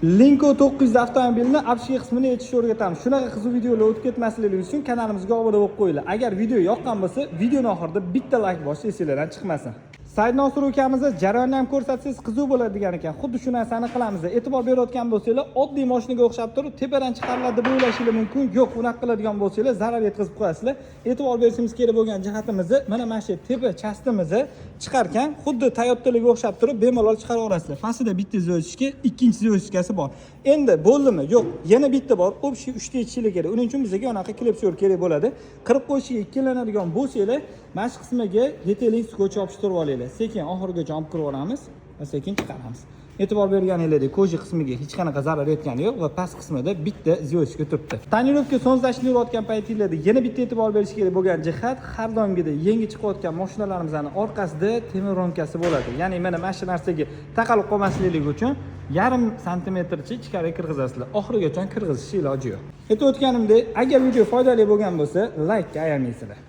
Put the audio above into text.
Linko 900 avtomobilni obshiy qismini yechishni o'rgatamiz. Shunaqa qiziq videolar o'tib ketmaslikligi uchun kanalimizga obuna bo'lib qo'yinglar. Agar video yoqqan bo'lsa, videoning oxirida bitta like bosish esingizdan chiqmasin. Said Nosir ukamizni jarayonni ham ko'rsatsangiz qiziq bo'ladi degan ekan. Xuddi shu narsani qilamiz. E'tibor berayotgan bo'lsanglar, oddiy mashinaga o'xshab turib, tepadan chiqariladi deb o'ylashingiz mumkin. Yo'q, unaqa qiladigan bo'lsanglar, zarar yetkazib qo'yasizlar. E'tibor berishimiz kerak bo'lgan jihatimizni mana shu tepa chastimizni chiqargan, xuddi Toyota'larga o'xshab turib, bemalol chiqaraverasizlar. Pastida bitta zo'yishga, ikkinchi zo'yishkasi bor. Endi bo'ldimi? Yo'q, yana bitta bor. Общий 3 ta yechishlik kerak. Uning uchun bizga unaqa klipsyor kerak bo'ladi. Qirib qo'yishga ikkilanadigan bo'lsanglar, mana shu qismiga yetelik skotch yopishtirib olinglar. Sekin oxirigacha olib kirib olamiz va sekin chiqaramiz. E'tibor berganingizdek, koji qismiga hech qanaqa zarar yetgani yo'q va past qismida bitta zyochka turibdi. Tonirovka sonzlashtirayotgan paytingizda yana bitta e'tibor berish kerak bo'lgan jihat, har doimgidek yangi chiqayotgan mashinalarimizning orqasida temir romkasi bo'ladi. Ya'ni mana shu narsaga taqalib qolmasligi uchun 1,5 santimetrcha ichkariga kirgizasizlar. Oxirigacha kirgizishning iloji yo'q. Aytib o'tganimdek, agar video foydali bo'lgan bo'lsa, like ayamaysizlar.